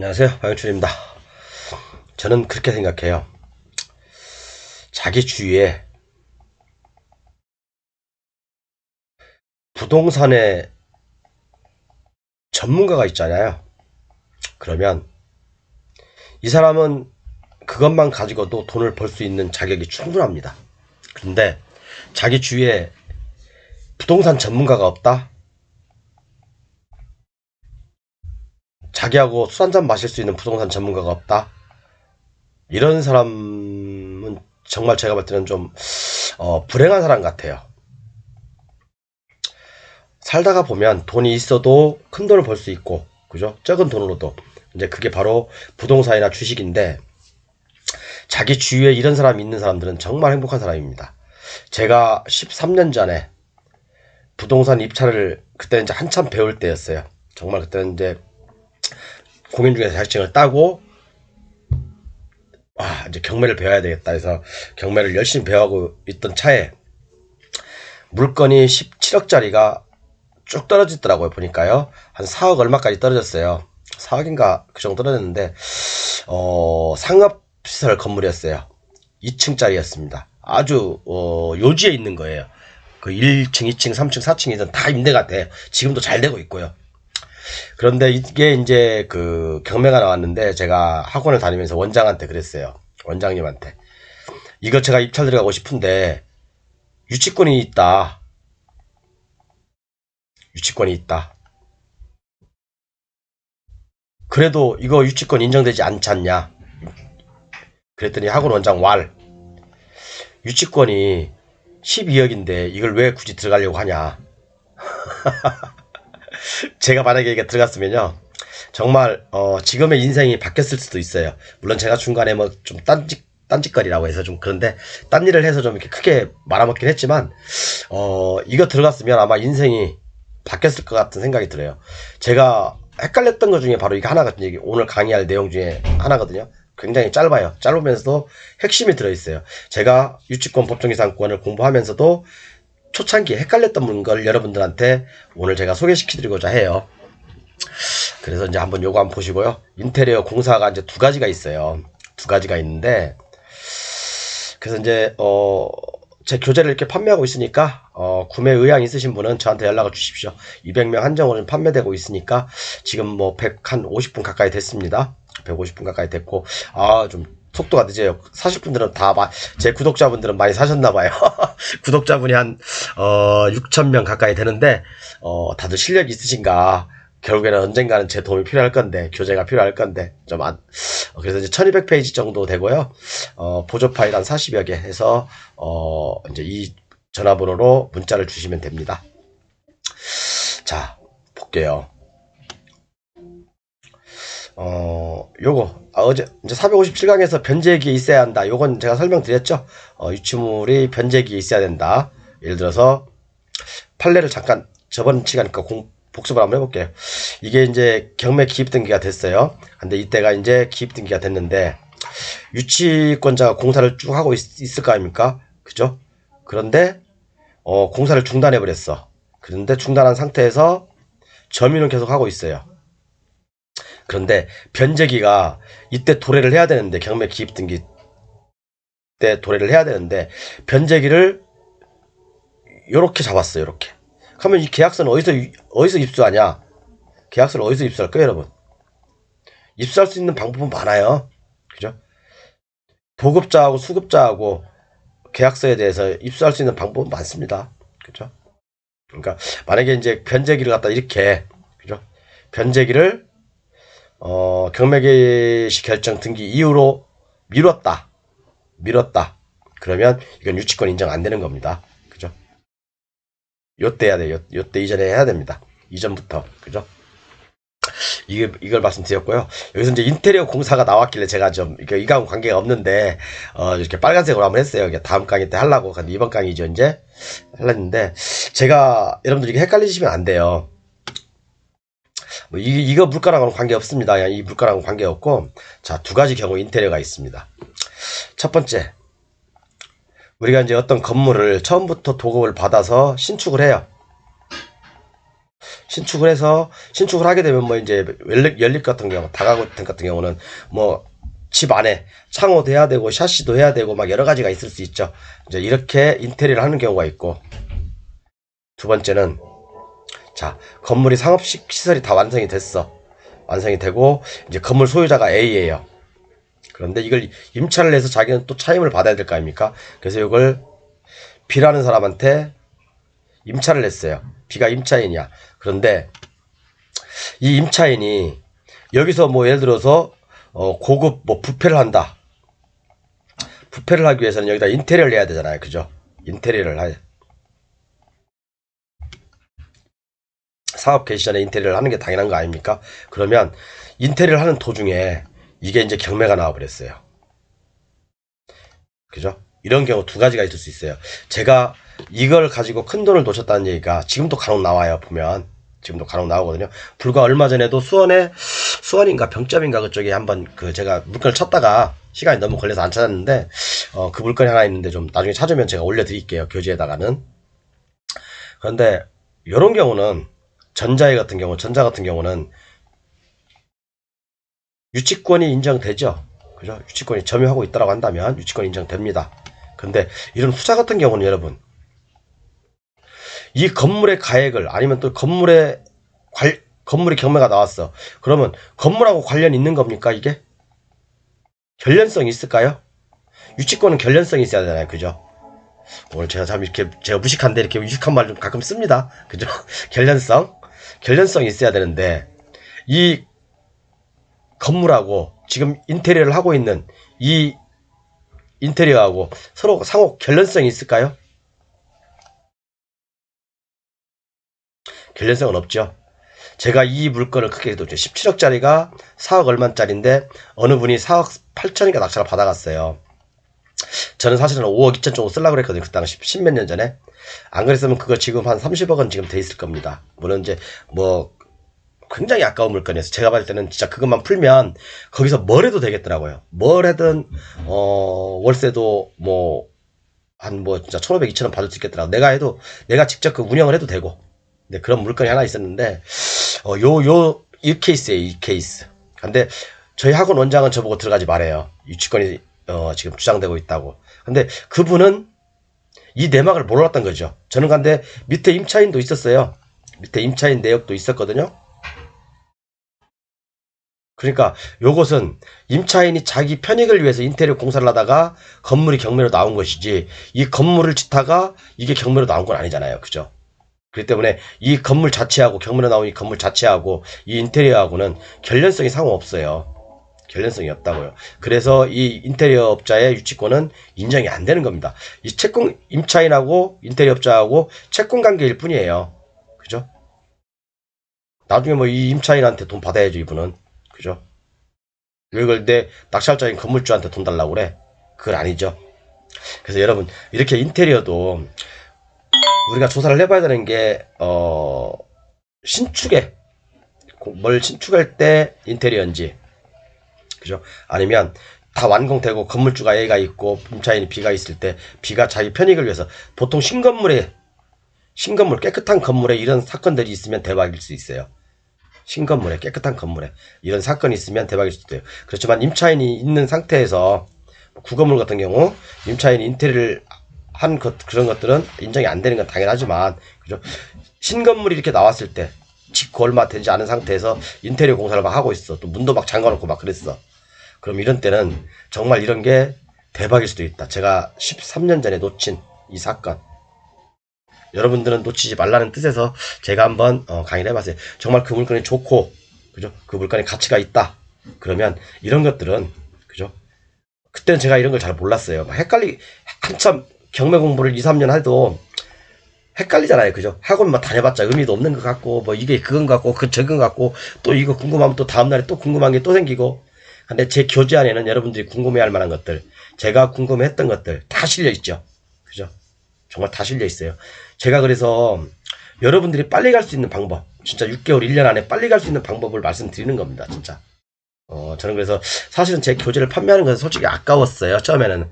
안녕하세요, 방영춘입니다. 저는 그렇게 생각해요. 자기 주위에 부동산의 전문가가 있잖아요. 그러면 이 사람은 그것만 가지고도 돈을 벌 수 있는 자격이 충분합니다. 그런데 자기 주위에 부동산 전문가가 없다? 자기하고 술 한잔 마실 수 있는 부동산 전문가가 없다? 이런 사람은 정말 제가 볼 때는 좀 불행한 사람 같아요. 살다가 보면 돈이 있어도 큰 돈을 벌 수 있고, 그죠? 적은 돈으로도. 이제 그게 바로 부동산이나 주식인데, 자기 주위에 이런 사람이 있는 사람들은 정말 행복한 사람입니다. 제가 13년 전에 부동산 입찰을, 그때 이제 한참 배울 때였어요. 정말 그때는 이제 공인중개사 자격증을 따고, 이제 경매를 배워야 되겠다 해서 경매를 열심히 배워하고 있던 차에 물건이 17억짜리가 쭉 떨어지더라고요. 보니까요. 한 4억 얼마까지 떨어졌어요. 4억인가 그 정도 떨어졌는데 상업시설 건물이었어요. 2층짜리였습니다. 아주 요지에 있는 거예요. 그 1층, 2층, 3층, 4층이든 다 임대가 돼요. 지금도 잘 되고 있고요. 그런데 이게 이제 그 경매가 나왔는데 제가 학원을 다니면서 원장한테 그랬어요. 원장님한테. 이거 제가 입찰 들어가고 싶은데 유치권이 있다. 유치권이 있다. 그래도 이거 유치권 인정되지 않지 않냐. 그랬더니 학원 원장 유치권이 12억인데 이걸 왜 굳이 들어가려고 하냐. 제가 만약에 이게 들어갔으면요, 정말 지금의 인생이 바뀌었을 수도 있어요. 물론 제가 중간에 뭐 좀 딴짓거리라고 해서 좀 그런데 딴 일을 해서 좀 이렇게 크게 말아먹긴 했지만 이거 들어갔으면 아마 인생이 바뀌었을 것 같은 생각이 들어요. 제가 헷갈렸던 것 중에 바로 이거 하나거든요. 오늘 강의할 내용 중에 하나거든요. 굉장히 짧아요. 짧으면서도 핵심이 들어있어요. 제가 유치권 법정이상권을 공부하면서도 초창기에 헷갈렸던 걸 여러분들한테 오늘 제가 소개시켜드리고자 해요. 그래서 이제 한번 요거 한번 보시고요. 인테리어 공사가 이제 두 가지가 있어요. 두 가지가 있는데, 그래서 이제 제 교재를 이렇게 판매하고 있으니까 구매 의향 있으신 분은 저한테 연락을 주십시오. 200명 한정으로 판매되고 있으니까 지금 뭐 150분 가까이 됐습니다. 150분 가까이 됐고, 좀 속도가 늦어요. 사실 분들은 제 구독자분들은 많이 사셨나봐요. 구독자분이 한 6,000명 가까이 되는데 다들 실력이 있으신가. 결국에는 언젠가는 제 도움이 필요할 건데, 교재가 필요할 건데, 그래서 이제 1200페이지 정도 되고요. 보조 파일 한 40여 개 해서, 이제 이 전화번호로 문자를 주시면 됩니다. 자, 볼게요. 요거, 어제, 이제 457강에서 변제기에 있어야 한다. 요건 제가 설명드렸죠? 유치물이 변제기에 있어야 된다. 예를 들어서, 판례를 잠깐, 저번 시간이니까 복습을 한번 해볼게요. 이게 이제 경매 기입 등기가 됐어요. 근데 이때가 이제 기입 등기가 됐는데, 유치권자가 공사를 쭉 하고 있을 거 아닙니까? 그죠? 그런데, 공사를 중단해버렸어. 그런데 중단한 상태에서 점유는 계속 하고 있어요. 그런데 변제기가 이때 도래를 해야 되는데, 경매 기입 등기 때 도래를 해야 되는데, 변제기를 요렇게 잡았어요. 요렇게. 그러면 이 계약서는 어디서 입수하냐? 계약서를 어디서 입수할까요, 여러분? 입수할 수 있는 방법은 많아요. 그죠? 보급자하고 수급자하고 계약서에 대해서 입수할 수 있는 방법은 많습니다. 그죠? 그러니까 만약에 이제 변제기를 갖다 이렇게, 그죠? 변제기를 경매 개시 결정 등기 이후로 미뤘다. 그러면 이건 유치권 인정 안 되는 겁니다. 그죠? 요때 해야 돼요. 요때 이전에 해야 됩니다. 이전부터. 그죠? 이걸 말씀드렸고요. 여기서 이제 인테리어 공사가 나왔길래 제가 좀, 이거하고 관계가 없는데, 이렇게 빨간색으로 한번 했어요. 다음 강의 때 하려고. 근데 이번 강의죠, 이제. 하려는데, 제가, 여러분들 이게 헷갈리시면 안 돼요. 뭐 이거 물가랑은 관계 없습니다. 그냥 이 물가랑은 관계 없고, 자, 두 가지 경우 인테리어가 있습니다. 첫 번째, 우리가 이제 어떤 건물을 처음부터 도급을 받아서 신축을 해요. 신축을 해서 신축을 하게 되면 뭐 이제 연립 같은 경우, 다가구 같은 경우는 뭐 집 안에 창호도 해야 되고 샤시도 해야 되고 막 여러 가지가 있을 수 있죠. 이제 이렇게 인테리어를 하는 경우가 있고, 두 번째는 자, 건물이 상업 시설이 다 완성이 됐어. 완성이 되고 이제 건물 소유자가 A예요. 그런데 이걸 임차를 해서 자기는 또 차임을 받아야 될 거 아닙니까? 그래서 이걸 B라는 사람한테 임차를 했어요. B가 임차인이야. 그런데 이 임차인이 여기서 뭐 예를 들어서 고급 뭐 뷔페를 한다. 뷔페를 하기 위해서는 여기다 인테리어를 해야 되잖아요. 그죠? 인테리어를 해. 사업 개시 전에 인테리어를 하는 게 당연한 거 아닙니까? 그러면 인테리어를 하는 도중에 이게 이제 경매가 나와버렸어요. 그죠? 이런 경우 두 가지가 있을 수 있어요. 제가 이걸 가지고 큰 돈을 놓쳤다는 얘기가 지금도 간혹 나와요. 보면 지금도 간혹 나오거든요. 불과 얼마 전에도 수원인가 병점인가 그쪽에 한번 제가 물건을 찾다가 시간이 너무 걸려서 안 찾았는데 그 물건이 하나 있는데 좀 나중에 찾으면 제가 올려드릴게요. 교지에다가는. 그런데 이런 경우는 전자 같은 경우는 유치권이 인정되죠. 그죠? 유치권이 점유하고 있다고 한다면 유치권이 인정됩니다. 근데 이런 후자 같은 경우는 여러분, 이 건물의 가액을 아니면 또 건물이 경매가 나왔어. 그러면 건물하고 관련 있는 겁니까 이게? 결련성이 있을까요? 유치권은 결련성이 있어야 되잖아요. 그죠? 오늘 제가 참 이렇게 제가 무식한데 이렇게 유식한 말 좀 가끔 씁니다. 그죠? 결련성이 있어야 되는데 이 건물하고 지금 인테리어를 하고 있는 이 인테리어하고 서로 상호 결련성이 있을까요? 결련성은 없죠. 제가 이 물건을 크게 해도 17억짜리가 4억 얼마짜리인데 어느 분이 4억 8천인가 낙찰을 받아갔어요. 저는 사실은 5억 2천 정도 쓰려고 그랬거든요. 그 당시 10몇 년 전에. 안 그랬으면 그거 지금 한 30억은 지금 돼 있을 겁니다. 물론 이제 뭐 굉장히 아까운 물건이어서 제가 봤을 때는 진짜 그것만 풀면 거기서 뭘 해도 되겠더라고요. 뭘 해든 월세도 뭐 한 뭐 진짜 1,500, 2,000원 받을 수 있겠더라고. 내가 직접 그 운영을 해도 되고. 근데 그런 물건이 하나 있었는데 이 케이스예요. 이 케이스. 근데 저희 학원 원장은 저보고 들어가지 말아요. 유치권이 지금 주장되고 있다고. 근데 그분은 이 내막을 몰랐던 거죠. 저는 근데 밑에 임차인도 있었어요. 밑에 임차인 내역도 있었거든요. 그러니까 요것은 임차인이 자기 편익을 위해서 인테리어 공사를 하다가 건물이 경매로 나온 것이지, 이 건물을 짓다가 이게 경매로 나온 건 아니잖아요. 그죠? 그렇기 때문에 이 건물 자체하고 경매로 나온 이 건물 자체하고 이 인테리어하고는 결련성이 상관없어요. 결련성이 없다고요. 그래서 이 인테리어 업자의 유치권은 인정이 안 되는 겁니다. 이 채권 임차인하고 인테리어 업자하고 채권 관계일 뿐이에요. 그죠? 나중에 뭐 이 임차인한테 돈 받아야죠, 이분은. 그죠? 왜 그걸 내 낙찰자인 건물주한테 돈 달라고 그래? 그건 아니죠. 그래서 여러분, 이렇게 인테리어도 우리가 조사를 해봐야 되는 게 신축에 뭘 신축할 때 인테리어인지, 그죠? 아니면 다 완공되고 건물주가 A가 있고 임차인이 B가 있을 때 B가 자기 편익을 위해서, 보통 신건물 깨끗한 건물에 이런 사건들이 있으면 대박일 수 있어요. 신건물에 깨끗한 건물에 이런 사건이 있으면 대박일 수도 있어요. 그렇지만 임차인이 있는 상태에서 구건물 같은 경우 임차인이 인테리어를 한 그런 것들은 인정이 안 되는 건 당연하지만, 그죠? 신건물이 이렇게 나왔을 때 짓고 얼마 되지 않은 상태에서 인테리어 공사를 막 하고 있어. 또 문도 막 잠가놓고 막 그랬어. 그럼 이런 때는 정말 이런 게 대박일 수도 있다. 제가 13년 전에 놓친 이 사건, 여러분들은 놓치지 말라는 뜻에서 제가 한번 강의를 해봤어요. 정말 그 물건이 좋고, 그죠? 그 물건에 가치가 있다. 그러면 이런 것들은, 그죠? 그때는 제가 이런 걸 잘 몰랐어요. 막 한참 경매 공부를 2, 3년 해도 헷갈리잖아요. 그죠? 학원 막 다녀봤자 의미도 없는 것 같고, 뭐 이게 그건 같고, 저건 같고, 또 이거 궁금하면 또 다음날에 또 궁금한 게 또 생기고. 근데 제 교재 안에는 여러분들이 궁금해할 만한 것들, 제가 궁금했던 것들 다 실려 있죠. 그죠? 정말 다 실려 있어요. 제가 그래서 여러분들이 빨리 갈 수 있는 방법, 진짜 6개월, 1년 안에 빨리 갈 수 있는 방법을 말씀드리는 겁니다. 진짜. 저는 그래서 사실은 제 교재를 판매하는 것은 솔직히 아까웠어요. 처음에는.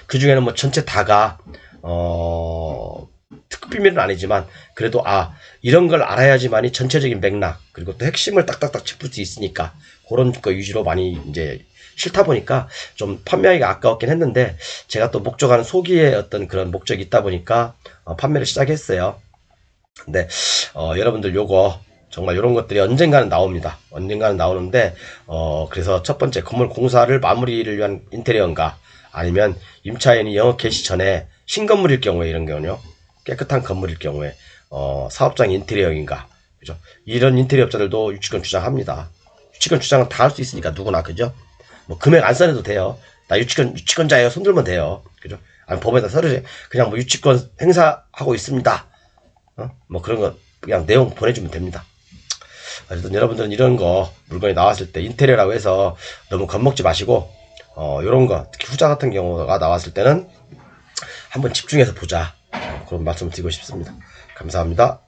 그 중에는 뭐 전체 다가, 특급 비밀은 아니지만 그래도 이런 걸 알아야지만이 전체적인 맥락 그리고 또 핵심을 딱딱딱 짚을 수 있으니까 그런 거 위주로 많이 이제 싫다 보니까 좀 판매하기가 아까웠긴 했는데 제가 또 목적하는 소기의 어떤 그런 목적이 있다 보니까 판매를 시작했어요. 근데 여러분들 요거 정말 이런 것들이 언젠가는 나옵니다. 언젠가는 나오는데 그래서 첫 번째 건물 공사를 마무리를 위한 인테리어인가 아니면 임차인이 영업 개시 전에 신건물일 경우에 이런 경우요 깨끗한 건물일 경우에 사업장 인테리어인가 그죠? 이런 인테리어 업자들도 유치권 주장합니다. 유치권 주장은 다 할 수 있으니까 누구나 그죠? 뭐 금액 안 써내도 돼요. 나 유치권자예요. 손들면 돼요. 그죠? 아니 법에다 서류 그냥 뭐 유치권 행사하고 있습니다. 뭐 그런 거 그냥 내용 보내주면 됩니다. 어쨌든 여러분들은 이런 거 물건이 나왔을 때 인테리어라고 해서 너무 겁먹지 마시고 요런 거 특히 후자 같은 경우가 나왔을 때는 한번 집중해서 보자 그런 말씀을 드리고 싶습니다. 감사합니다.